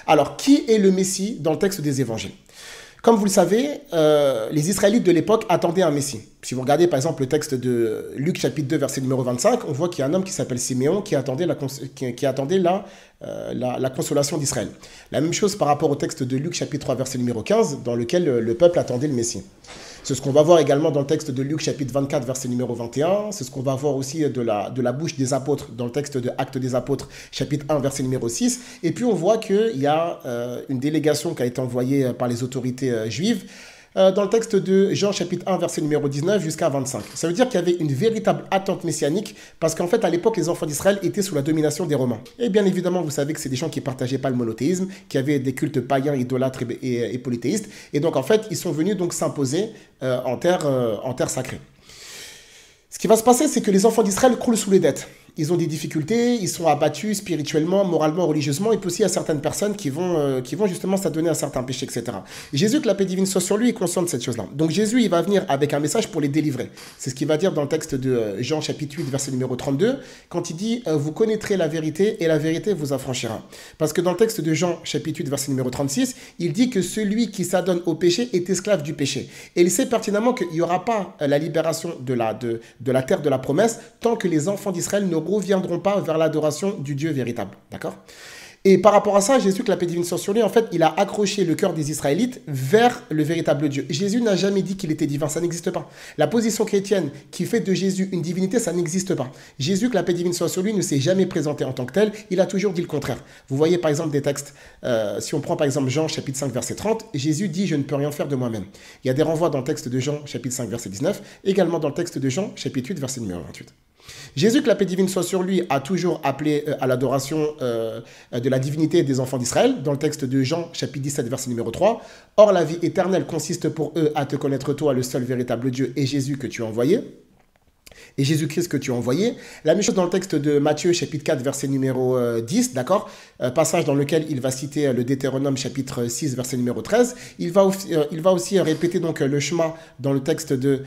Alors, qui est le Messie dans le texte des évangiles? Comme vous le savez, les Israélites de l'époque attendaient un Messie. Si vous regardez par exemple le texte de Luc chapitre 2 verset numéro 25, on voit qu'il y a un homme qui s'appelle Siméon qui attendait la consolation d'Israël. La même chose par rapport au texte de Luc chapitre 3 verset numéro 15 dans lequel le peuple attendait le Messie. C'est ce qu'on va voir également dans le texte de Luc chapitre 24 verset numéro 21. C'est ce qu'on va voir aussi de la bouche des apôtres dans le texte de Actes des apôtres chapitre 1 verset numéro 6. Et puis on voit qu'il y a une délégation qui a été envoyée par les autorités juives dans le texte de Jean chapitre 1 verset numéro 19 jusqu'à 25. Ça veut dire qu'il y avait une véritable attente messianique parce qu'en fait à l'époque les enfants d'Israël étaient sous la domination des Romains. Et bien évidemment vous savez que c'est des gens qui ne partageaient pas le monothéisme, qui avaient des cultes païens, idolâtres et polythéistes. Et donc en fait ils sont venus donc s'imposer en terre sacrée. Ce qui va se passer, c'est que les enfants d'Israël croulent sous les dettes. Ils ont des difficultés, ils sont abattus spirituellement, moralement, religieusement, et puis aussi il y a certaines personnes qui vont justement s'adonner à certains péchés, etc. Et Jésus, que la paix divine soit sur lui, est conscient de cette chose-là. Donc Jésus, il va venir avec un message pour les délivrer. C'est ce qu'il va dire dans le texte de Jean chapitre 8, verset numéro 32, quand il dit « Vous connaîtrez la vérité, et la vérité vous affranchira ». Parce que dans le texte de Jean chapitre 8, verset numéro 36, il dit que celui qui s'adonne au péché est esclave du péché. Et il sait pertinemment qu'il n'y aura pas la libération de la terre de la promesse tant que les enfants d'Israël ne reviendront pas vers l'adoration du Dieu véritable. D'accord? Et par rapport à ça, Jésus, que la paix divine soit sur lui, en fait, il a accroché le cœur des Israélites vers le véritable Dieu. Jésus n'a jamais dit qu'il était divin, ça n'existe pas. La position chrétienne qui fait de Jésus une divinité, ça n'existe pas. Jésus, que la paix divine soit sur lui, ne s'est jamais présenté en tant que tel, il a toujours dit le contraire. Vous voyez par exemple des textes, si on prend par exemple Jean chapitre 5 verset 30, Jésus dit « Je ne peux rien faire de moi-même ». Il y a des renvois dans le texte de Jean chapitre 5 verset 19, également dans le texte de Jean chapitre 8 verset numéro 28. Jésus, que la paix divine soit sur lui, a toujours appelé à l'adoration de la divinité des enfants d'Israël, dans le texte de Jean, chapitre 17, verset numéro 3. « Or, la vie éternelle consiste pour eux à te connaître toi, le seul véritable Dieu, et Jésus que tu as envoyé. » Et Jésus-Christ que tu as envoyé. La même chose dans le texte de Matthieu, chapitre 4, verset numéro 10, d'accord, passage dans lequel il va citer le Deutéronome, chapitre 6, verset numéro 13. Il va aussi répéter donc le schéma dans le texte de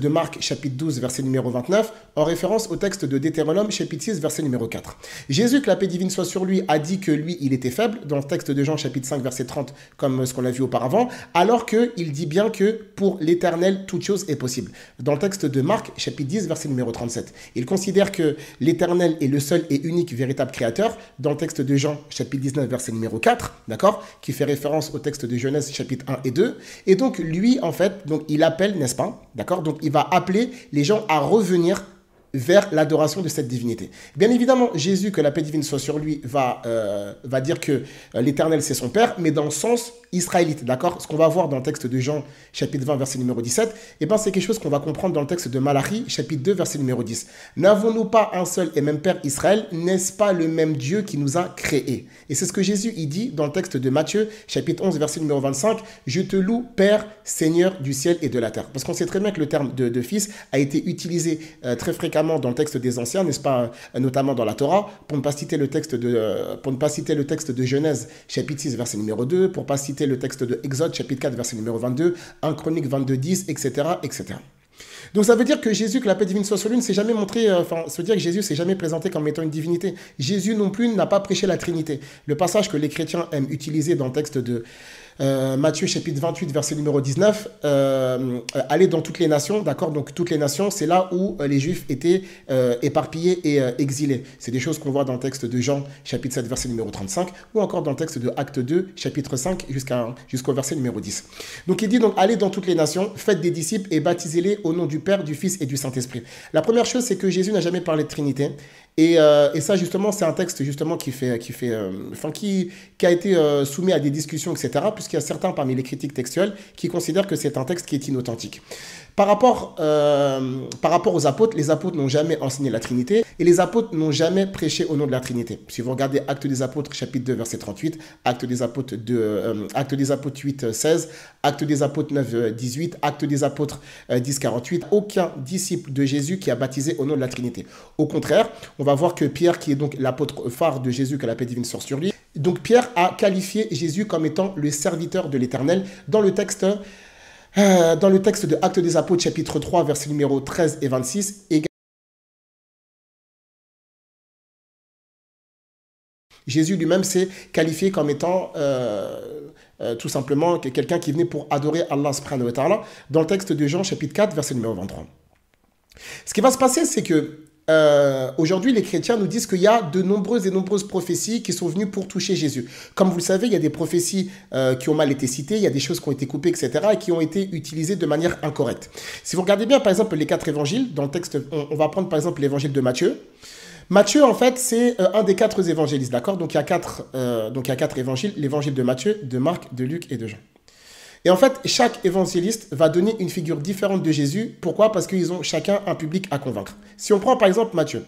Marc, chapitre 12, verset numéro 29, en référence au texte de Deutéronome, chapitre 6, verset numéro 4. Jésus, que la paix divine soit sur lui, a dit que lui, il était faible, dans le texte de Jean, chapitre 5, verset 30, comme ce qu'on a vu auparavant, alors qu'il dit bien que pour l'Éternel, toute chose est possible. Dans le texte de Marc, chapitre 10, verset numéro 37. Il considère que l'Éternel est le seul et unique véritable créateur, dans le texte de Jean, chapitre 19, verset numéro 4, d'accord, qui fait référence au texte de Genèse, chapitre 1 et 2. Et donc, lui, en fait, donc, il appelle, n'est-ce pas, d'accord, donc il va appeler les gens à revenir vers l'adoration de cette divinité. Bien évidemment, Jésus, que la paix divine soit sur lui, va dire que l'Éternel, c'est son Père, mais dans le sens israélite, d'accord? Ce qu'on va voir dans le texte de Jean, chapitre 20, verset numéro 17, eh ben, c'est quelque chose qu'on va comprendre dans le texte de Malachi, chapitre 2, verset numéro 10. N'avons-nous pas un seul et même Père Israël? N'est-ce pas le même Dieu qui nous a créés? Et c'est ce que Jésus, il dit dans le texte de Matthieu, chapitre 11, verset numéro 25, « Je te loue, Père, Seigneur du ciel et de la terre. » Parce qu'on sait très bien que le terme de fils a été utilisé très fréquemment dans le texte des anciens, n'est-ce pas, notamment dans la Torah, pour ne pas citer le texte de Genèse, chapitre 6, verset numéro 2, pour ne pas citer le texte de Exode, chapitre 4, verset numéro 22, 1 Chronique 22, 10, etc., etc. Donc ça veut dire que Jésus, que la paix divine soit sur lui, ne s'est jamais montré, ça veut dire que Jésus ne s'est jamais présenté comme étant une divinité. Jésus non plus n'a pas prêché la Trinité. Le passage que les chrétiens aiment utiliser dans le texte de Matthieu chapitre 28 verset numéro 19, aller dans toutes les nations, d'accord, donc toutes les nations, c'est là où les juifs étaient éparpillés et exilés. C'est des choses qu'on voit dans le texte de Jean chapitre 7 verset numéro 35 ou encore dans le texte de Acte 2 chapitre 5 jusqu'au verset numéro 10. Donc il dit donc allez dans toutes les nations, faites des disciples et baptisez-les au nom du Père, du Fils et du Saint-Esprit. La première chose, c'est que Jésus n'a jamais parlé de Trinité. Et ça, justement, c'est un texte justement qui a été soumis à des discussions, etc., puisqu'il y a certains parmi les critiques textuelles qui considèrent que c'est un texte qui est inauthentique. Par rapport aux apôtres, les apôtres n'ont jamais enseigné la Trinité et les apôtres n'ont jamais prêché au nom de la Trinité. Si vous regardez Actes des apôtres, chapitre 2, verset 38, Actes des apôtres 8, 16, Actes des apôtres 9, 18, Actes des apôtres 10, 48, aucun disciple de Jésus qui a baptisé au nom de la Trinité. Au contraire, on va voir que Pierre, qui est donc l'apôtre phare de Jésus, que la paix divine soit sur lui, donc Pierre a qualifié Jésus comme étant le serviteur de l'Éternel dans le texte de Actes des apôtres, chapitre 3, versets numéro 13 et 26, Jésus lui-même s'est qualifié comme étant tout simplement quelqu'un qui venait pour adorer Allah subhanahu wa ta'ala dans le texte de Jean chapitre 4 verset numéro 23. Ce qui va se passer, c'est que aujourd'hui, les chrétiens nous disent qu'il y a de nombreuses prophéties qui sont venues pour toucher Jésus. Comme vous le savez, il y a des prophéties qui ont mal été citées, il y a des choses qui ont été coupées, etc., et qui ont été utilisées de manière incorrecte. Si vous regardez bien, par exemple, les 4 évangiles, dans le texte, on va prendre par exemple l'évangile de Matthieu. Matthieu, en fait, c'est un des 4 évangélistes, d'accord? Donc il y a 4 évangiles, l'évangile de Matthieu, de Marc, de Luc et de Jean. Et en fait, chaque évangéliste va donner une figure différente de Jésus. Pourquoi? Parce qu'ils ont chacun un public à convaincre. Si on prend par exemple Matthieu,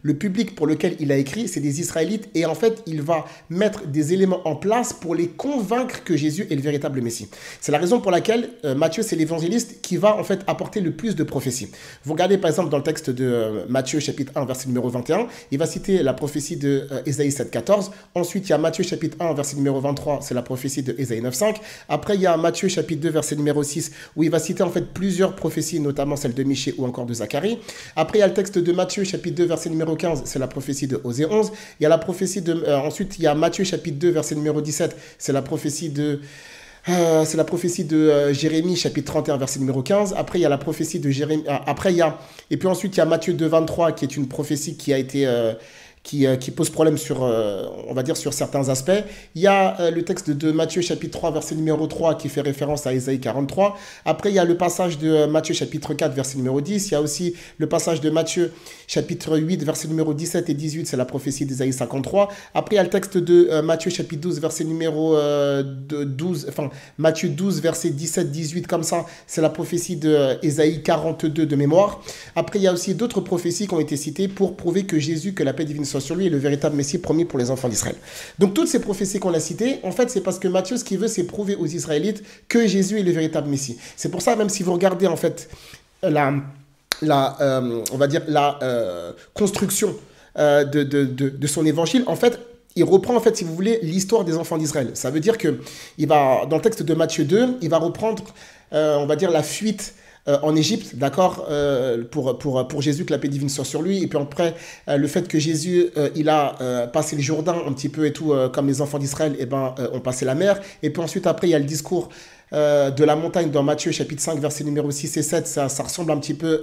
le public pour lequel il a écrit, c'est des Israélites. Et en fait, il va mettre des éléments en place pour les convaincre que Jésus est le véritable Messie. C'est la raison pour laquelle Matthieu, c'est l'évangéliste qui va en fait apporter le plus de prophéties. Vous regardez par exemple dans le texte de Matthieu chapitre 1, verset numéro 21, il va citer la prophétie de Ésaïe 7,14. Ensuite, il y a Matthieu chapitre 1, verset numéro 23, c'est la prophétie de Ésaïe 9,5. Après, il y a Matthieu chapitre 2, verset numéro 6, où il va citer en fait plusieurs prophéties, notamment celle de Michée ou encore de Zacharie. Après, il y a le texte de Matthieu chapitre 2, verset numéro 15, c'est la prophétie de Osée 11. Il y a la prophétie de... ensuite, il y a Matthieu chapitre 2, verset numéro 17, c'est la prophétie de... Jérémie, chapitre 31, verset numéro 15. Après, il y a la prophétie de Jérémie... Et puis ensuite, il y a Matthieu 2, 23, qui est une prophétie qui a été... qui pose problème sur, on va dire, sur certains aspects. Il y a le texte de Matthieu chapitre 3, verset numéro 3, qui fait référence à Ésaïe 43. Après, il y a le passage de Matthieu chapitre 4, verset numéro 10. Il y a aussi le passage de Matthieu chapitre 8, verset numéro 17 et 18, c'est la prophétie d'Ésaïe 53. Après, il y a le texte de Matthieu chapitre 12, verset numéro 12, enfin, Matthieu 12, verset 17, 18, comme ça, c'est la prophétie d'Ésaïe 42 de mémoire. Après, il y a aussi d'autres prophéties qui ont été citées pour prouver que Jésus, que la paix divine soit sur lui, est le véritable Messie promis pour les enfants d'Israël. Donc toutes ces prophéties qu'on a citées, en fait, c'est parce que Matthieu, ce qu'il veut, c'est prouver aux Israélites que Jésus est le véritable Messie. C'est pour ça, même si vous regardez en fait on va dire la construction de son évangile, en fait, il reprend, en fait, si vous voulez, l'histoire des enfants d'Israël. Ça veut dire que dans le texte de Matthieu 2, il va reprendre, on va dire, la fuite en Égypte, d'accord, pour Jésus, que la paix divine soit sur lui. Et puis après, le fait que Jésus, il a passé le Jourdain un petit peu et tout, comme les enfants d'Israël, ont passé la mer. Et puis ensuite, après, il y a le discours de la montagne dans Matthieu chapitre 5 verset numéro 6 et 7, ça ressemble un petit peu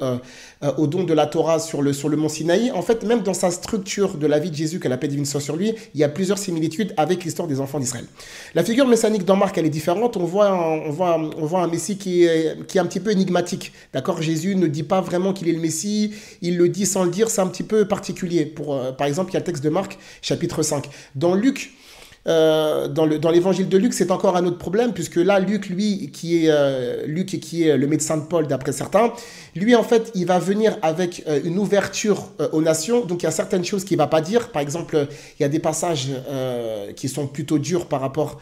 au don de la Torah sur le mont Sinaï. En fait, même dans sa structure de la vie de Jésus, que la paix divine soit sur lui, il y a plusieurs similitudes avec l'histoire des enfants d'Israël. La figure messianique dans Marc, elle est différente. On voit un Messie qui est un petit peu énigmatique. D'accord, Jésus ne dit pas vraiment qu'il est le Messie, il le dit sans le dire, c'est un petit peu particulier. Par exemple, il y a le texte de Marc chapitre 5. Dans Luc, dans l'évangile de Luc, c'est encore un autre problème, puisque là, Luc, qui est le médecin de Paul, d'après certains, lui, en fait, il va venir avec une ouverture aux nations. Donc, il y a certaines choses qu'il ne va pas dire. Par exemple, il y a des passages qui sont plutôt durs par rapport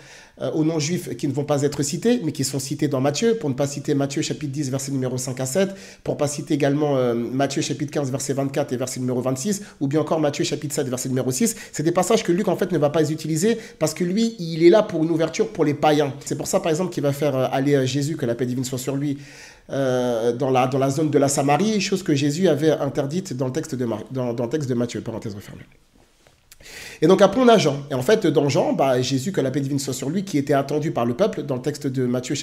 aux non-juifs qui ne vont pas être cités, mais qui sont cités dans Matthieu, pour ne pas citer Matthieu chapitre 10, verset numéro 5 à 7, pour ne pas citer également Matthieu chapitre 15, verset 24 et verset numéro 26, ou bien encore Matthieu chapitre 7, verset numéro 6. C'est des passages que Luc, en fait, ne va pas les utiliser, parce que lui, il est là pour une ouverture pour les païens. C'est pour ça, par exemple, qu'il va faire aller Jésus, que la paix divine soit sur lui, dans la zone de la Samarie, chose que Jésus avait interdite dans le texte de Matthieu, parenthèse refermée. Et donc après on a Jean. Et en fait dans Jean, Jésus, que la paix divine soit sur lui, qui était attendu par le peuple, dans le texte de Matthieu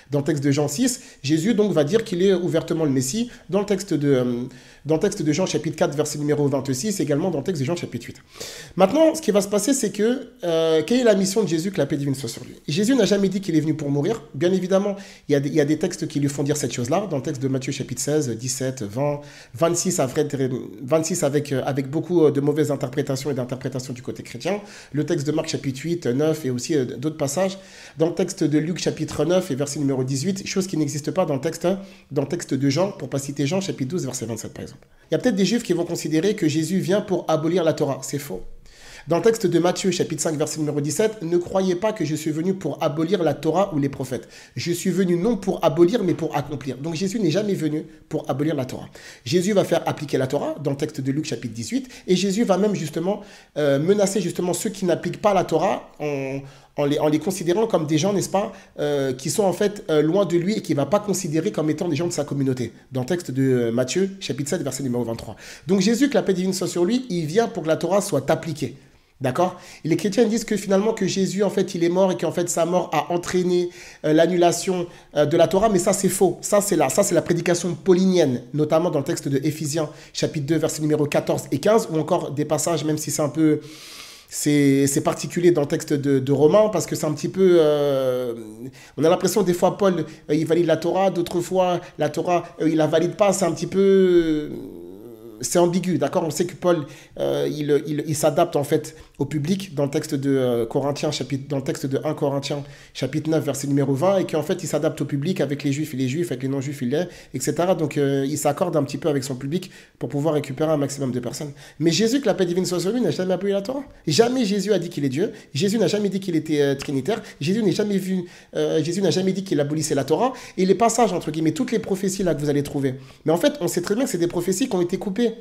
dans le texte de Jean 6, Jésus donc va dire qu'il est ouvertement le Messie dans le texte de Jean chapitre 4 verset numéro 26, également dans le texte de Jean chapitre 8. Maintenant, ce qui va se passer, c'est que quelle est la mission de Jésus, que la paix divine soit sur lui? Jésus n'a jamais dit qu'il est venu pour mourir. Bien évidemment, il y a des textes qui lui font dire cette chose-là, dans le texte de Matthieu chapitre 16, 17, 20, 26, 26 avec beaucoup de mauvaises interprétations et d'interprétations du côté chrétien. Le texte de Marc chapitre 8, 9 et aussi d'autres passages. Dans le texte de Luc chapitre 9 et verset numéro 18, chose qui n'existe pas dans le texte de Jean, pour ne pas citer Jean chapitre 12, verset 27 par exemple. Il y a peut-être des juifs qui vont considérer que Jésus vient pour abolir la Torah. C'est faux. Dans le texte de Matthieu, chapitre 5, verset numéro 17, « Ne croyez pas que je suis venu pour abolir la Torah ou les prophètes. Je suis venu non pour abolir, mais pour accomplir. » Donc Jésus n'est jamais venu pour abolir la Torah. Jésus va faire appliquer la Torah, dans le texte de Luc, chapitre 18, et Jésus va même justement menacer justement ceux qui n'appliquent pas la Torah en les considérant comme des gens, n'est-ce pas, qui sont en fait loin de lui et qu'il ne va pas considérer comme étant des gens de sa communauté. Dans le texte de Matthieu, chapitre 7, verset numéro 23. Donc Jésus, que la paix divine soit sur lui, il vient pour que la Torah soit appliquée. D'accord? Et les chrétiens disent que finalement que Jésus, en fait, il est mort et qu'en fait, sa mort a entraîné l'annulation de la Torah, mais ça, c'est faux. Ça, c'est la prédication paulinienne, notamment dans le texte de Éphésiens, chapitre 2, versets numéro 14 et 15, ou encore des passages, même si c'est un peu... C'est particulier dans le texte de Romains, parce que c'est un petit peu... on a l'impression, des fois, Paul, il valide la Torah, d'autres fois, la Torah, il la valide pas, c'est un petit peu... c'est ambigu, d'accord? On sait que Paul, il s'adapte en fait au public dans le texte de Corinthiens, dans le texte de 1 Corinthiens, chapitre 9, verset numéro 20, et qu'en fait, il s'adapte au public avec les juifs et les juifs, avec les non-juifs, etc. Donc, il s'accorde un petit peu avec son public pour pouvoir récupérer un maximum de personnes. Mais Jésus, que la paix divine soit sur lui, n'a jamais appelé la Torah. Jamais Jésus a dit qu'il est Dieu. Jésus n'a jamais dit qu'il était trinitaire. Jésus n'a jamais dit qu'il abolissait la Torah. Et les passages, entre guillemets, toutes les prophéties là que vous allez trouver. Mais en fait, on sait très bien que c'est des prophéties qui ont été coupées.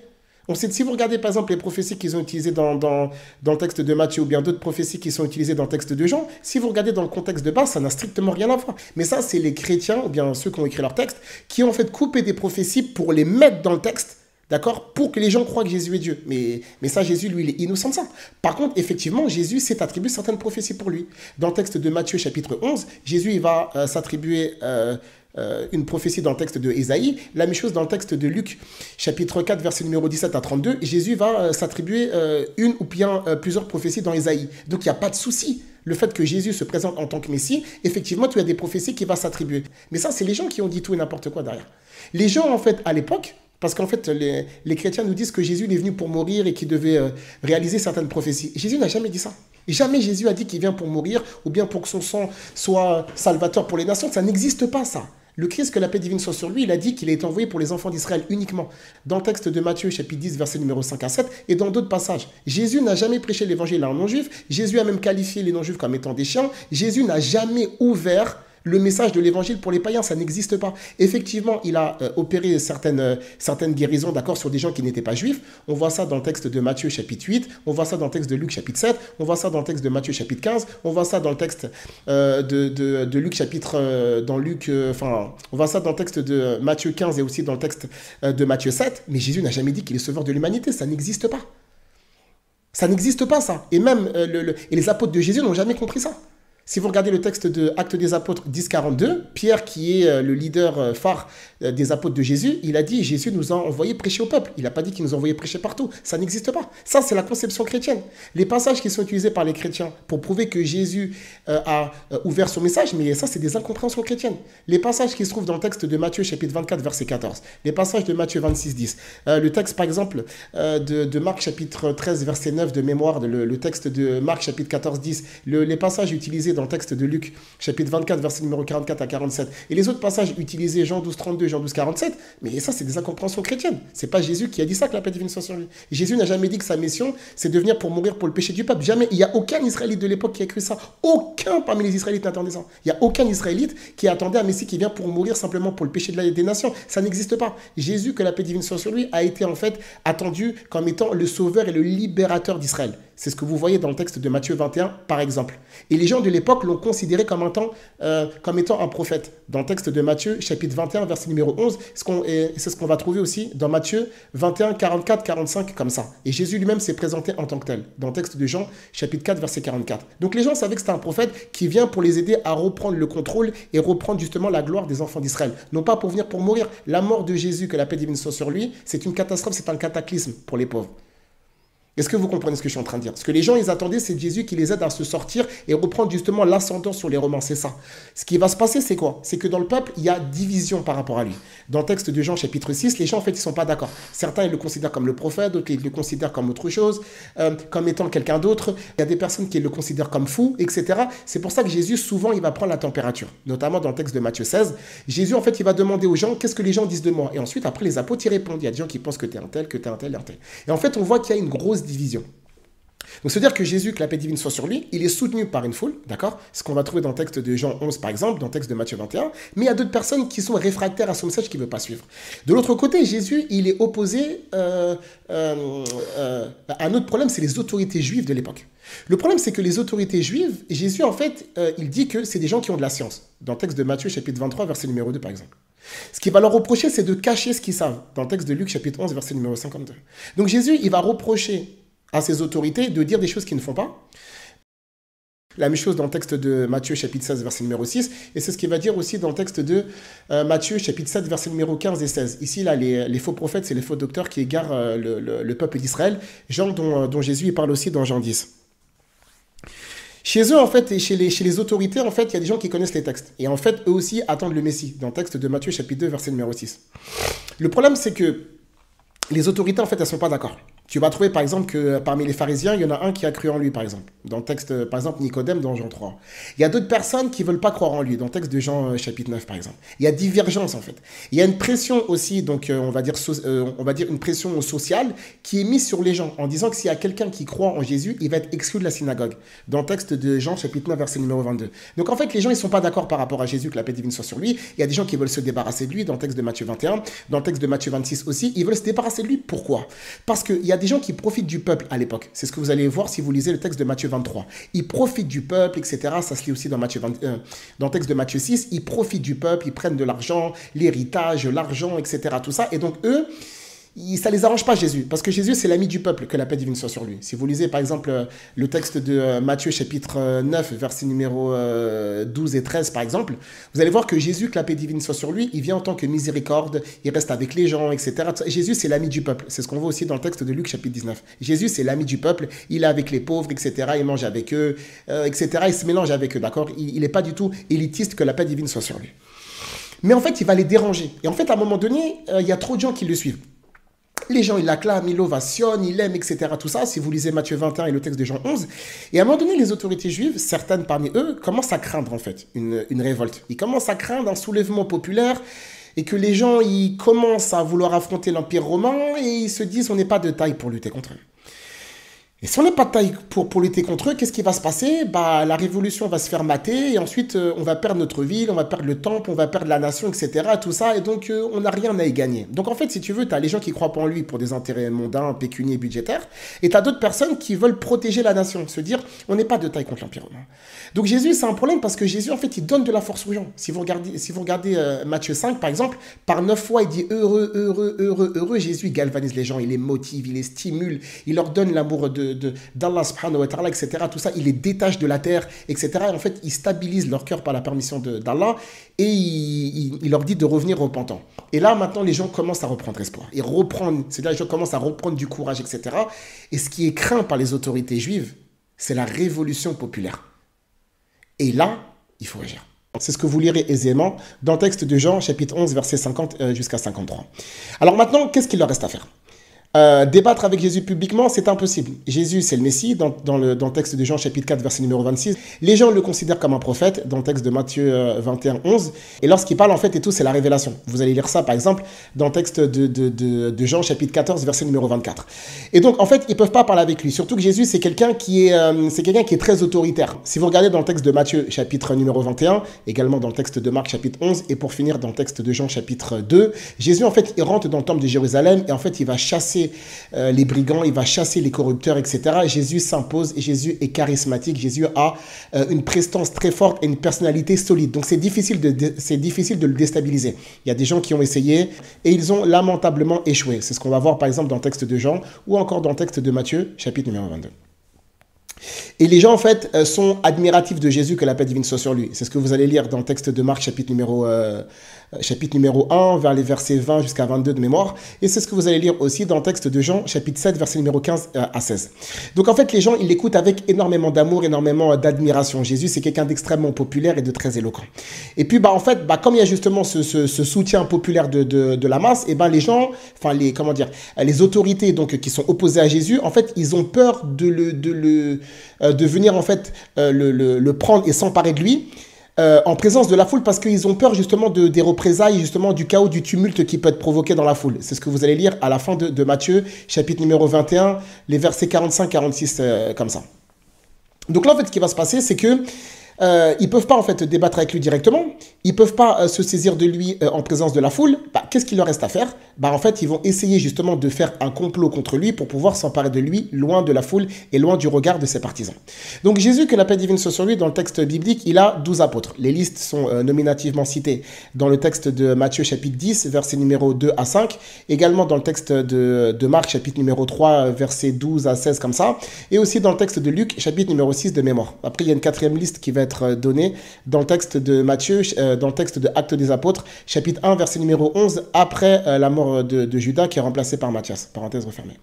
On sait, si vous regardez par exemple les prophéties qu'ils ont utilisées dans le texte de Matthieu ou bien d'autres prophéties qui sont utilisées dans le texte de Jean, si vous regardez dans le contexte de base, ça n'a strictement rien à voir. Mais ça, c'est les chrétiens ou bien ceux qui ont écrit leur texte qui ont en fait coupé des prophéties pour les mettre dans le texte, d'accord, pour que les gens croient que Jésus est Dieu. Mais ça, Jésus, lui, il est innocent de ça. Par contre, effectivement, Jésus s'est attribué certaines prophéties pour lui. Dans le texte de Matthieu, chapitre 11, Jésus, il va s'attribuer... une prophétie dans le texte de Ésaïe. La même chose dans le texte de Luc, chapitre 4, verset numéro 17 à 32. Jésus va s'attribuer une ou bien plusieurs prophéties dans Ésaïe. Donc, il n'y a pas de souci. Le fait que Jésus se présente en tant que Messie, effectivement, tu as des prophéties qui vont s'attribuer. Mais ça, c'est les gens qui ont dit tout et n'importe quoi derrière. Les gens, en fait, à l'époque, parce qu'en fait, les chrétiens nous disent que Jésus est venu pour mourir et qu'il devait réaliser certaines prophéties. Jésus n'a jamais dit ça. Jamais Jésus a dit qu'il vient pour mourir ou bien pour que son sang soit salvateur pour les nations. Ça n'existe pas, ça. Le Christ, que la paix divine soit sur lui, il a dit qu'il a été envoyé pour les enfants d'Israël uniquement. Dans le texte de Matthieu, chapitre 10, verset numéro 5 à 7, et dans d'autres passages. Jésus n'a jamais prêché l'évangile à un non-juif. Jésus a même qualifié les non-juifs comme étant des chiens. Jésus n'a jamais ouvert le message de l'évangile pour les païens, ça n'existe pas. Effectivement, il a opéré certaines guérisons, d'accord, sur des gens qui n'étaient pas juifs. On voit ça dans le texte de Matthieu chapitre 8, on voit ça dans le texte de Luc chapitre 7, on voit ça dans le texte de Matthieu chapitre 15, on voit ça dans le texte de Luc chapitre... on voit ça dans le texte de Matthieu 15 et aussi dans le texte de Matthieu 7, mais Jésus n'a jamais dit qu'il est sauveur de l'humanité, ça n'existe pas. Ça n'existe pas, ça. Et même et les apôtres de Jésus n'ont jamais compris ça. Si vous regardez le texte de Actes des Apôtres 10.42, Pierre, qui est le leader phare des apôtres de Jésus, il a dit « Jésus nous a envoyé prêcher au peuple ». Il n'a pas dit qu'il nous a envoyé prêcher partout. Ça n'existe pas. Ça, c'est la conception chrétienne. Les passages qui sont utilisés par les chrétiens pour prouver que Jésus a ouvert son message, mais ça, c'est des incompréhensions chrétiennes. Les passages qui se trouvent dans le texte de Matthieu, chapitre 24, verset 14. Les passages de Matthieu 26, 10. Le texte, par exemple, de Marc, chapitre 13, verset 9 de mémoire, le texte de Marc, chapitre 14, 10. Les passages utilisés dans le texte de Luc, chapitre 24, verset numéro 44 à 47. Et les autres passages utilisés, Jean 12, 32, Jean 12, 47, mais ça, c'est des incompréhensions chrétiennes. C'est pas Jésus qui a dit ça, que la paix divine soit sur lui. Jésus n'a jamais dit que sa mission, c'est de venir pour mourir pour le péché du peuple. Jamais. Il n'y a aucun Israélite de l'époque qui a cru ça. Aucun parmi les Israélites n'attendait ça. Il n'y a aucun Israélite qui attendait un Messie qui vient pour mourir simplement pour le péché des nations. Ça n'existe pas. Jésus, que la paix divine soit sur lui, a été en fait attendu comme étant le sauveur et le libérateur d'Israël. C'est ce que vous voyez dans le texte de Matthieu 21, par exemple. Et les gens de l'époque l'ont considéré comme étant un prophète. Dans le texte de Matthieu, chapitre 21, verset numéro 11, c'est ce qu'on va trouver aussi dans Matthieu 21, 44, 45, comme ça. Et Jésus lui-même s'est présenté en tant que tel, dans le texte de Jean, chapitre 4, verset 44. Donc les gens savaient que c'était un prophète qui vient pour les aider à reprendre le contrôle et reprendre justement la gloire des enfants d'Israël. Non pas pour venir pour mourir. La mort de Jésus, que la paix divine soit sur lui, c'est une catastrophe, c'est un cataclysme pour les pauvres. Est-ce que vous comprenez ce que je suis en train de dire? Ce que les gens, ils attendaient, c'est Jésus qui les aide à se sortir et reprendre justement l'ascendant sur les Romains. C'est ça. Ce qui va se passer, c'est quoi? C'est que dans le peuple, il y a division par rapport à lui. Dans le texte de Jean, chapitre 6, les gens, en fait, ils ne sont pas d'accord. Certains, ils le considèrent comme le prophète, d'autres, ils le considèrent comme autre chose, comme étant quelqu'un d'autre. Il y a des personnes qui le considèrent comme fou, etc. C'est pour ça que Jésus, souvent, il va prendre la température. Notamment dans le texte de Matthieu 16. Jésus, en fait, il va demander aux gens, qu'est-ce que les gens disent de moi? Et ensuite, après, les apôtres, ils répondent. Il y a des gens qui pensent que tu es un tel, que tu es un tel, et un tel. Et en fait, on voit qu'il y a une grosse division. Donc, c'est-à-dire que Jésus, que la paix divine soit sur lui, il est soutenu par une foule, d'accord? Ce qu'on va trouver dans le texte de Jean 11, par exemple, dans le texte de Matthieu 21. Mais il y a d'autres personnes qui sont réfractaires à son message, qui ne veulent pas suivre. De l'autre côté, Jésus, il est opposé à un autre problème, c'est les autorités juives de l'époque. Le problème, c'est que les autorités juives, Jésus, en fait, il dit que c'est des gens qui ont de la science. Dans le texte de Matthieu, chapitre 23, verset numéro 2, par exemple. Ce qu'il va leur reprocher, c'est de cacher ce qu'ils savent. Dans le texte de Luc, chapitre 11, verset numéro 52. Donc Jésus, il va reprocher à ses autorités de dire des choses qu'ils ne font pas. La même chose dans le texte de Matthieu chapitre 16, verset numéro 6. Et c'est ce qu'il va dire aussi dans le texte de Matthieu chapitre 7, verset numéro 15 et 16. Ici, là, les faux prophètes, c'est les faux docteurs qui égarent le peuple d'Israël. Jean dont Jésus il parle aussi dans Jean 10. Chez eux, en fait, et chez les autorités, en fait, il y a des gens qui connaissent les textes. Et en fait, eux aussi attendent le Messie, dans le texte de Matthieu chapitre 2, verset numéro 6. Le problème, c'est que les autorités, en fait, elles ne sont pas d'accord. Tu vas trouver, par exemple, que parmi les pharisiens, il y en a un qui a cru en lui, par exemple. Dans le texte, par exemple, Nicodème, dans Jean 3. Il y a d'autres personnes qui ne veulent pas croire en lui, dans le texte de Jean chapitre 9, par exemple. Il y a divergence, en fait. Il y a une pression aussi, donc on va dire une pression sociale qui est mise sur les gens, en disant que s'il y a quelqu'un qui croit en Jésus, il va être exclu de la synagogue. Dans le texte de Jean chapitre 9, verset numéro 22. Donc, en fait, les gens, ils ne sont pas d'accord par rapport à Jésus, que la paix divine soit sur lui. Il y a des gens qui veulent se débarrasser de lui, dans le texte de Matthieu 21. Dans le texte de Matthieu 26 aussi, ils veulent se débarrasser de lui. Pourquoi? Parce qu'il y a des gens qui profitent du peuple à l'époque. C'est ce que vous allez voir si vous lisez le texte de Matthieu 23. Ils profitent du peuple, etc. Ça se lit aussi dans, dans le texte de Matthieu 6. Ils profitent du peuple, ils prennent de l'argent, l'héritage, l'argent, etc. Tout ça. Et donc, eux, ça ne les arrange pas, Jésus. Parce que Jésus, c'est l'ami du peuple, que la paix divine soit sur lui. Si vous lisez, par exemple, le texte de Matthieu, chapitre 9, versets numéro 12 et 13, par exemple, vous allez voir que Jésus, que la paix divine soit sur lui, il vient en tant que miséricorde, il reste avec les gens, etc. Jésus, c'est l'ami du peuple. C'est ce qu'on voit aussi dans le texte de Luc, chapitre 19. Jésus, c'est l'ami du peuple, il est avec les pauvres, etc. Il mange avec eux, etc. Il se mélange avec eux, d'accord? Il n'est pas du tout élitiste, que la paix divine soit sur lui. Mais en fait, il va les déranger. Et en fait, à un moment donné, il y a trop de gens qui le suivent. Les gens, ils l'acclament, ils l'ovationnent, ils l'aiment, etc. Tout ça, si vous lisez Matthieu 21 et le texte de Jean 11. Et à un moment donné, les autorités juives, certaines parmi eux, commencent à craindre, en fait, une révolte. Ils commencent à craindre un soulèvement populaire et que les gens, ils commencent à vouloir affronter l'Empire romain et ils se disent, on n'est pas de taille pour lutter contre eux. Et si on n'est pas de taille pour lutter contre eux, qu'est-ce qui va se passer? La révolution va se faire mater et ensuite on va perdre notre ville, on va perdre le temple, on va perdre la nation, etc. Tout ça, et donc on n'a rien à y gagner. Donc en fait, si tu veux, tu as les gens qui croient pas en lui pour des intérêts mondains, pécuniaires, budgétaires, et tu as d'autres personnes qui veulent protéger la nation, se dire, on n'est pas de taille contre l'Empire romain. Donc Jésus, c'est un problème parce que Jésus, en fait, il donne de la force aux gens. Si vous regardez Matthieu 5, par exemple, par 9 fois, il dit heureux, heureux, heureux, heureux. Jésus galvanise les gens, il les motive, il les stimule, il leur donne l'amour d'Allah subhanahu wa ta'ala, etc. Tout ça, il les détache de la terre, etc. Et en fait, il stabilise leur cœur par la permission d'Allah et il leur dit de revenir repentants. Et là, maintenant, les gens commencent à reprendre espoir. C'est-à-dire les gens commencent à reprendre du courage, etc. Et ce qui est craint par les autorités juives, c'est la révolution populaire. Et là, il faut agir. C'est ce que vous lirez aisément dans le texte de Jean, chapitre 11, verset 50 jusqu'à 53. Alors maintenant, qu'est-ce qu'il leur reste à faire? Débattre avec Jésus publiquement, c'est impossible. Jésus, c'est le Messie, dans le texte de Jean, chapitre 4, verset numéro 26. Les gens le considèrent comme un prophète, dans le texte de Matthieu 21, 11. Et lorsqu'il parle, en fait, et tout, c'est la révélation. Vous allez lire ça, par exemple, dans le texte de Jean, chapitre 14, verset numéro 24. Et donc, en fait, ils ne peuvent pas parler avec lui. Surtout que Jésus, c'est quelqu'un qui est très autoritaire. Si vous regardez dans le texte de Matthieu, chapitre numéro 21, également dans le texte de Marc, chapitre 11, et pour finir, dans le texte de Jean, chapitre 2, Jésus, en fait, il rentre dans le temple de Jérusalem, et en fait, il va chasser les brigands, il va chasser les corrupteurs, etc. Et Jésus s'impose, et Jésus est charismatique, Jésus a une prestance très forte et une personnalité solide. Donc c'est difficile de le déstabiliser. Il y a des gens qui ont essayé et ils ont lamentablement échoué. C'est ce qu'on va voir par exemple dans le texte de Jean ou encore dans le texte de Matthieu, chapitre numéro 22. Et les gens, en fait, sont admiratifs de Jésus, que la paix divine soit sur lui. C'est ce que vous allez lire dans le texte de Marc, chapitre numéro 1, vers les versets 20 jusqu'à 22 de mémoire. Et c'est ce que vous allez lire aussi dans le texte de Jean, chapitre 7, verset numéro 15 à 16. Donc, en fait, les gens, ils l'écoutent avec énormément d'amour, énormément d'admiration. Jésus, c'est quelqu'un d'extrêmement populaire et de très éloquent. Et puis, en fait, comme il y a justement ce soutien populaire de la masse, et les gens, les autorités donc, qui sont opposées à Jésus, en fait, ils ont peur de venir en fait le prendre et s'emparer de lui en présence de la foule parce qu'ils ont peur justement des représailles, justement du chaos, du tumulte qui peut être provoqué dans la foule. C'est ce que vous allez lire à la fin de Matthieu, chapitre numéro 21, les versets 45-46, comme ça. Donc là, en fait, ce qui va se passer, c'est que ils peuvent pas en fait débattre avec lui directement, ils peuvent pas se saisir de lui en présence de la foule. Qu'est-ce qu'il leur reste à faire? En fait, ils vont essayer justement de faire un complot contre lui pour pouvoir s'emparer de lui, loin de la foule et loin du regard de ses partisans. Donc Jésus, que la paix divine soit sur lui, dans le texte biblique, il a 12 apôtres. Les listes sont nominativement citées dans le texte de Matthieu chapitre 10, verset numéro 2 à 5, également dans le texte de Marc chapitre numéro 3, verset 12 à 16 comme ça, et aussi dans le texte de Luc chapitre numéro 6 de mémoire. Après, il y a une quatrième liste qui va être donné dans le texte de Matthieu, dans le texte de Actes des Apôtres, chapitre 1, verset numéro 11, après la mort de Judas, qui est remplacé par Matthias. Parenthèse refermée.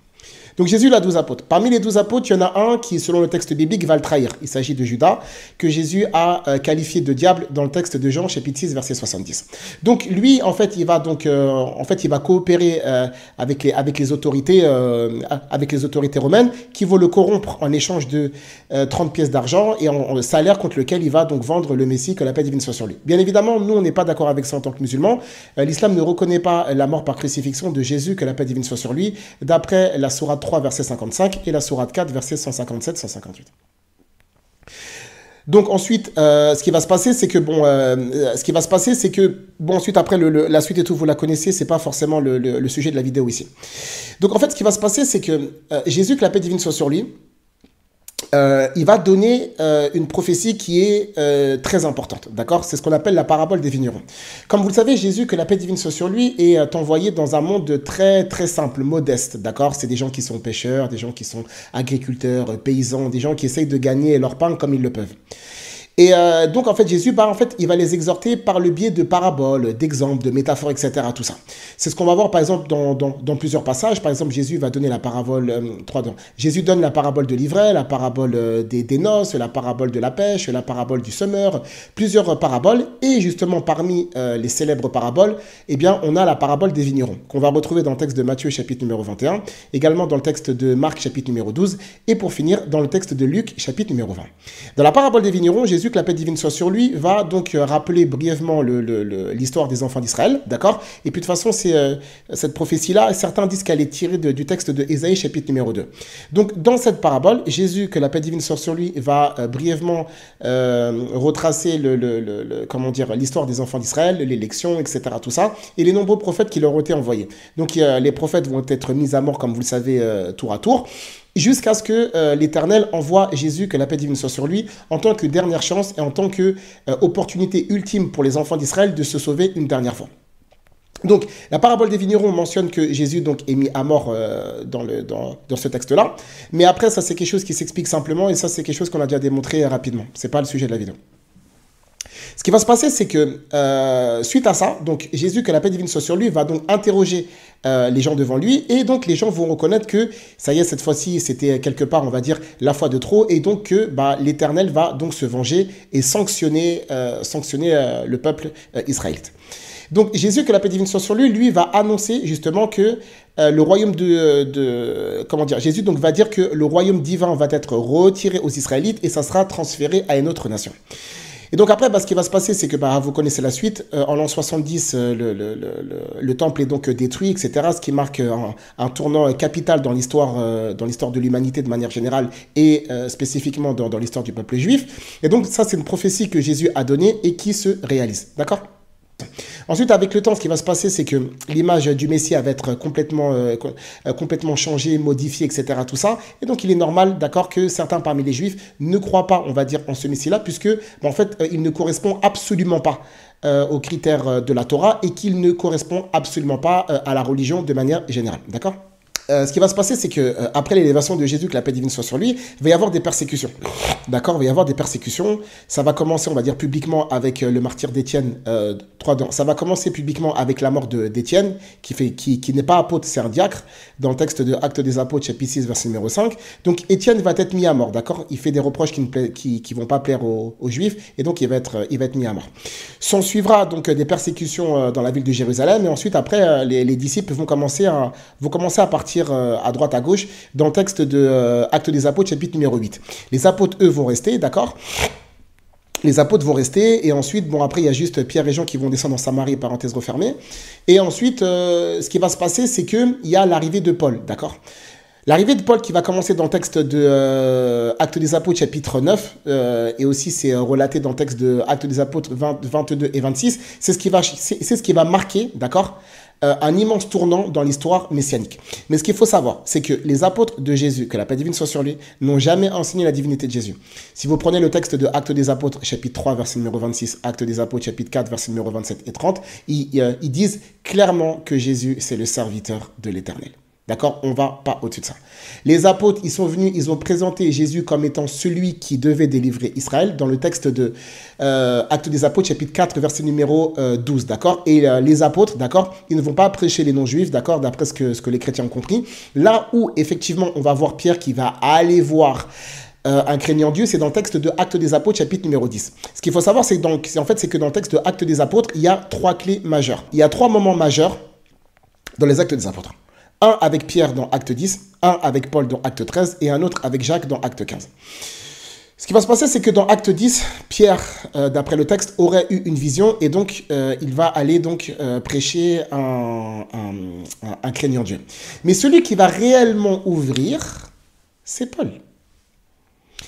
Donc Jésus, il a 12 apôtres. Parmi les 12 apôtres, il y en a un qui, selon le texte biblique, va le trahir. Il s'agit de Judas, que Jésus a qualifié de diable dans le texte de Jean, chapitre 6, verset 70. Donc lui, en fait, il va coopérer avec les autorités romaines qui vont le corrompre en échange de 30 pièces d'argent et en salaire contre lequel il va donc vendre le Messie, que la paix divine soit sur lui. Bien évidemment, nous, on n'est pas d'accord avec ça en tant que musulmans. L'islam ne reconnaît pas la mort par crucifixion de Jésus, que la paix divine soit sur lui, d'après la sourate 3, verset 55 et la sourate 4, verset 157-158. Donc ensuite, ce qui va se passer, c'est que ensuite après la suite et tout, vous la connaissez, c'est pas forcément le sujet de la vidéo ici. Donc en fait, ce qui va se passer, c'est que Jésus, que la paix divine soit sur lui, il va donner une prophétie qui est très importante, d'accord? C'est ce qu'on appelle la parabole des vignerons. Comme vous le savez, Jésus, que la paix divine soit sur lui, est envoyé dans un monde très très simple, modeste, d'accord? C'est des gens qui sont pêcheurs, des gens qui sont agriculteurs, paysans, des gens qui essayent de gagner leur pain comme ils le peuvent. Et donc, en fait, Jésus, il va les exhorter par le biais de paraboles, d'exemples, de métaphores, etc. Tout ça. C'est ce qu'on va voir, par exemple, dans plusieurs passages. Par exemple, Jésus va donner la parabole... Jésus donne la parabole de l'ivraie, la parabole des noces, la parabole de la pêche, la parabole du semeur, plusieurs paraboles. Et justement, parmi les célèbres paraboles, eh bien, on a la parabole des vignerons, qu'on va retrouver dans le texte de Matthieu, chapitre numéro 21, également dans le texte de Marc, chapitre numéro 12, et pour finir, dans le texte de Luc, chapitre numéro 20. Dans la parabole des vignerons, Jésus, que la paix divine soit sur lui, va donc rappeler brièvement l'histoire des enfants d'Israël, d'accord? Et puis de toute façon, cette prophétie-là, certains disent qu'elle est tirée du texte de Ésaïe, chapitre numéro 2. Donc dans cette parabole, Jésus, que la paix divine soit sur lui, va brièvement retracer l'histoire des enfants d'Israël, l'élection, etc., tout ça, et les nombreux prophètes qui leur ont été envoyés. Donc les prophètes vont être mis à mort, comme vous le savez, tour à tour, jusqu'à ce que l'Éternel envoie Jésus, que la paix divine soit sur lui, en tant que dernière chance et en tant que opportunité ultime pour les enfants d'Israël de se sauver une dernière fois. Donc, la parabole des vignerons mentionne que Jésus donc, est mis à mort dans ce texte-là. Mais après, ça, c'est quelque chose qui s'explique simplement et ça, c'est quelque chose qu'on a déjà démontré rapidement. Ce n'est pas le sujet de la vidéo. Ce qui va se passer, c'est que suite à ça, donc Jésus, que la paix divine soit sur lui, va donc interroger les gens devant lui, et donc les gens vont reconnaître que ça y est, cette fois-ci, c'était quelque part, on va dire, la fois de trop, et donc que l'Éternel va donc se venger et sanctionner le peuple israélite. Donc Jésus, que la paix divine soit sur lui, lui va annoncer justement que le royaume Jésus donc va dire que le royaume divin va être retiré aux Israélites et ça sera transféré à une autre nation. Et donc après, ce qui va se passer, c'est que vous connaissez la suite. En l'an 70, le temple est donc détruit, etc. Ce qui marque un tournant capital dans l'histoire de l'humanité de manière générale et spécifiquement dans l'histoire du peuple juif. Et donc ça, c'est une prophétie que Jésus a donnée et qui se réalise. D'accord ? Ensuite, avec le temps, ce qui va se passer, c'est que l'image du Messie va être complètement changée, modifiée, etc. Tout ça. Et donc, il est normal, d'accord, que certains parmi les Juifs ne croient pas, on va dire, en ce Messie-là, puisque, en fait, il ne correspond absolument pas aux critères de la Torah et qu'il ne correspond absolument pas à la religion de manière générale. D'accord ? Ce qui va se passer, c'est que après l'élévation de Jésus, que la paix divine soit sur lui, il va y avoir des persécutions. D'accord, il va y avoir des persécutions. Ça va commencer, on va dire, publiquement avec le martyre d'Étienne. Ça va commencer publiquement avec la mort d'Étienne, qui n'est pas apôtre, c'est un diacre, dans le texte de Actes des Apôtres, chapitre 6, verset numéro 5. Donc Étienne va être mis à mort, d'accord? Il fait des reproches qui ne vont pas plaire aux Juifs, et donc il va être mis à mort. S'en suivra donc des persécutions dans la ville de Jérusalem, et ensuite, après, les disciples vont commencer à partir à droite, à gauche, dans le texte de Actes des Apôtres, chapitre numéro 8. Les apôtres, eux, vont rester, d'accord ? Les apôtres vont rester, et ensuite, bon, après, il y a juste Pierre et Jean qui vont descendre en Samarie, parenthèse refermée. Et ensuite, ce qui va se passer, c'est qu'il y a l'arrivée de Paul, d'accord? L'arrivée de Paul qui va commencer dans le texte de Actes des Apôtres, chapitre 9, et aussi c'est relaté dans le texte de Actes des Apôtres 22 et 26, c'est ce qui va marquer, d'accord, un immense tournant dans l'histoire messianique. Mais ce qu'il faut savoir, c'est que les apôtres de Jésus, que la paix divine soit sur lui, n'ont jamais enseigné la divinité de Jésus. Si vous prenez le texte de Actes des Apôtres, chapitre 3, verset numéro 26, Actes des Apôtres, chapitre 4, verset numéro 27 et 30, ils disent clairement que Jésus, c'est le serviteur de l'Éternel. D'accord? On ne va pas au-dessus de ça. Les apôtres, ils sont venus, ils ont présenté Jésus comme étant celui qui devait délivrer Israël dans le texte de Actes des Apôtres, chapitre 4, verset numéro 12, d'accord? Et les apôtres, d'accord, ils ne vont pas prêcher les non-juifs, d'accord, d'après ce que les chrétiens ont compris. Là où, effectivement, on va voir Pierre qui va aller voir un craignant Dieu, c'est dans le texte de Actes des Apôtres, chapitre numéro 10. Ce qu'il faut savoir, c'est que dans le texte de Actes des Apôtres, il y a 3 clés majeures. Il y a 3 moments majeurs dans les Actes des Apôtres. Un avec Pierre dans Acte 10, un avec Paul dans Acte 13 et un autre avec Jacques dans Acte 15. Ce qui va se passer, c'est que dans Acte 10, Pierre, d'après le texte, aurait eu une vision et donc il va aller donc prêcher un craignant Dieu. Mais celui qui va réellement ouvrir, c'est Paul.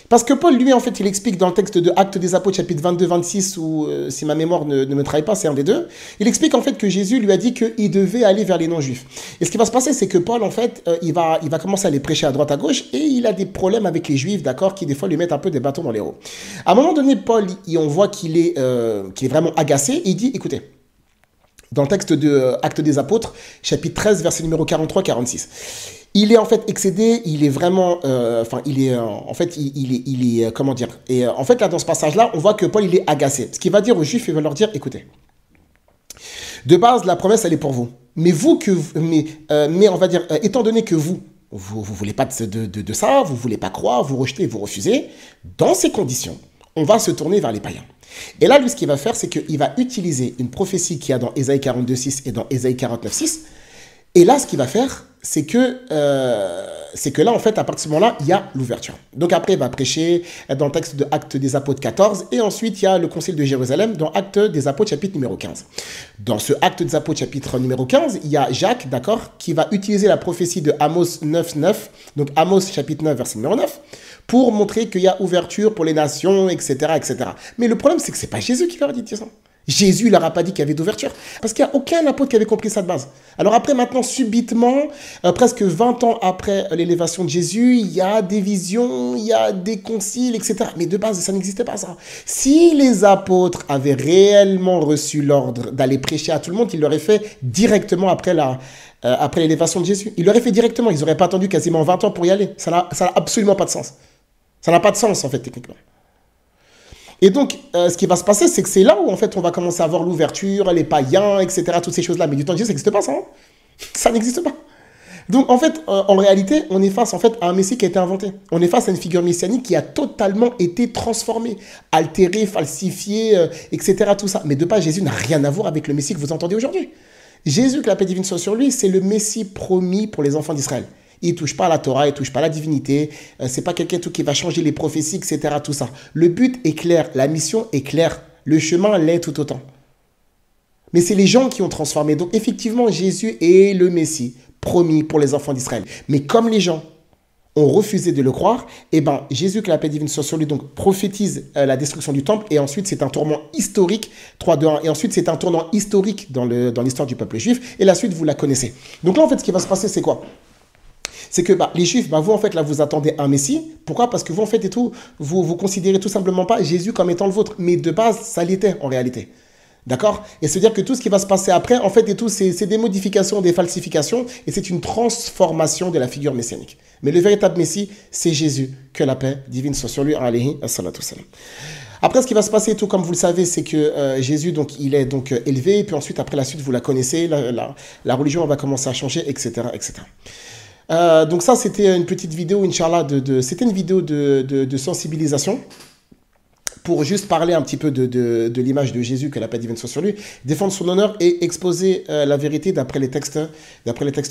Parce que Paul, lui, en fait, il explique dans le texte de Actes des Apôtres, chapitre 22-26, où, si ma mémoire ne me trahit pas, c'est un des deux, il explique en fait que Jésus lui a dit qu'il devait aller vers les non-juifs. Et ce qui va se passer, c'est que Paul, en fait, il va commencer à les prêcher à droite, à gauche, et il a des problèmes avec les juifs, d'accord, qui des fois lui mettent un peu des bâtons dans les roues. À un moment donné, Paul, on voit qu'il est vraiment agacé, et il dit, écoutez, dans le texte de Actes des Apôtres, chapitre 13, verset numéro 43-46. Il est en fait excédé, il est vraiment, comment dire, et en fait là dans ce passage-là, on voit que Paul il est agacé. Ce qu'il va dire aux Juifs, il va leur dire, écoutez, de base la promesse elle est pour vous, mais on va dire, étant donné que vous voulez pas de ça, vous voulez pas croire, vous rejetez, vous refusez, dans ces conditions, on va se tourner vers les païens. Et là lui ce qu'il va faire, c'est qu'il va utiliser une prophétie qu'il y a dans Ésaïe 42:6 et dans Ésaïe 49:6. Et là, ce qu'il va faire, c'est que là, en fait, à partir de ce moment-là, il y a l'ouverture. Donc après, il va prêcher dans le texte de Actes des Apôtres 14. Et ensuite, il y a le Concile de Jérusalem dans Actes des Apôtres, chapitre numéro 15. Dans ce Acte des Apôtres, chapitre numéro 15, il y a Jacques, d'accord, qui va utiliser la prophétie de Amos 9:9. Donc Amos, chapitre 9, verset numéro 9, pour montrer qu'il y a ouverture pour les nations, etc., etc. Mais le problème, c'est que ce n'est pas Jésus qui leur a dit ça. Jésus, il leur a pas dit qu'il y avait d'ouverture. Parce qu'il n'y a aucun apôtre qui avait compris ça de base. Alors après, maintenant, subitement, presque 20 ans après l'élévation de Jésus, il y a des visions, il y a des conciles, etc. Mais de base, ça n'existait pas, ça. Si les apôtres avaient réellement reçu l'ordre d'aller prêcher à tout le monde, ils l'auraient fait directement après l'élévation de Jésus. Ils l'auraient fait directement. Ils n'auraient pas attendu quasiment 20 ans pour y aller. Ça n'a absolument pas de sens. Ça n'a pas de sens, en fait, techniquement. Et donc, ce qui va se passer, c'est que c'est là où, en fait, on va commencer à voir l'ouverture, les païens, etc., toutes ces choses-là. Mais du temps de Jésus, ça n'existe pas, ça. Hein, ça n'existe pas. Donc, en fait, en réalité, on est face, en fait, à un Messie qui a été inventé. On est face à une figure messianique qui a totalement été transformée, altérée, falsifiée, etc., tout ça. Mais de pas, Jésus n'a rien à voir avec le Messie que vous entendez aujourd'hui. Jésus, que la paix divine soit sur lui, c'est le Messie promis pour les enfants d'Israël. Il ne touche pas à la Torah, il ne touche pas à la divinité. C'est pas quelqu'un qui va changer les prophéties, etc. Tout ça. Le but est clair, la mission est claire. Le chemin l'est tout autant. Mais c'est les gens qui ont transformé. Donc effectivement, Jésus est le Messie promis pour les enfants d'Israël. Mais comme les gens ont refusé de le croire, eh ben, Jésus, que la paix divine soit sur lui, donc prophétise la destruction du temple. Et ensuite, c'est un tournant historique. 3, 2, 1. Et ensuite, c'est un tournant historique dans l'histoire du peuple juif. Et la suite, vous la connaissez. Donc là, en fait, ce qui va se passer, c'est quoi ? C'est que les Juifs, vous en fait, là, vous attendez un Messie. Pourquoi? Parce que vous, en fait, vous considérez tout simplement pas Jésus comme étant le vôtre. Mais de base, ça l'était en réalité. D'accord? Et se dire que tout ce qui va se passer après, en fait, c'est des modifications, des falsifications, et c'est une transformation de la figure messianique. Mais le véritable Messie, c'est Jésus. Que la paix divine soit sur lui. Alayhi salatu salam. Après, ce qui va se passer, tout comme vous le savez, c'est que Jésus, donc, il est donc élevé, et puis ensuite, après la suite, vous la connaissez, la religion va commencer à changer, etc., etc. Donc ça, c'était une petite vidéo, Inch'Allah, c'était une vidéo de sensibilisation pour juste parler un petit peu de l'image de Jésus, que la paix divine soit sur lui, défendre son honneur et exposer la vérité d'après les textes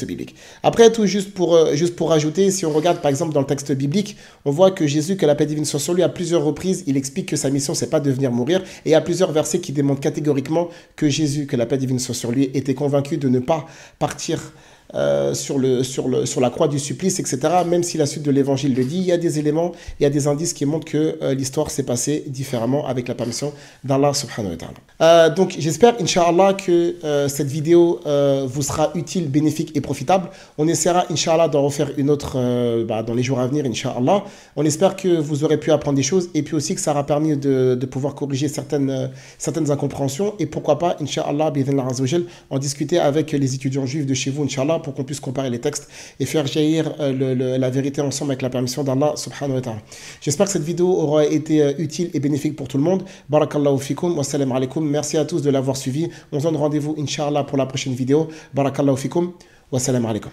bibliques. Après tout, juste pour ajouter, si on regarde par exemple dans le texte biblique, on voit que Jésus, que la paix divine soit sur lui, à plusieurs reprises, il explique que sa mission, c'est pas de venir mourir, et il y a plusieurs versets qui démontrent catégoriquement que Jésus, que la paix divine soit sur lui, était convaincu de ne pas partir sur la croix du supplice, etc. Même si la suite de l'évangile le dit, il y a des éléments, il y a des indices qui montrent que l'histoire s'est passée différemment avec la permission d'Allah subhanahu wa ta'ala. Donc j'espère, Inch'Allah, que cette vidéo vous sera utile, bénéfique et profitable. On essaiera, Inch'Allah, d'en refaire une autre dans les jours à venir, Inch'Allah. On espère que vous aurez pu apprendre des choses et puis aussi que ça aura permis de pouvoir corriger certaines incompréhensions et pourquoi pas, Inch'Allah, en discuter avec les étudiants juifs de chez vous, Inch'Allah, pour qu'on puisse comparer les textes et faire jaillir la vérité ensemble avec la permission d'Allah subhanahu wa ta'ala. J'espère que cette vidéo aura été utile et bénéfique pour tout le monde. Barakallahu fikum wa salam alaikum. Merci à tous de l'avoir suivi. On se donne rendez-vous Inch'Allah pour la prochaine vidéo. Barakallahu fikum wa salam alaikum.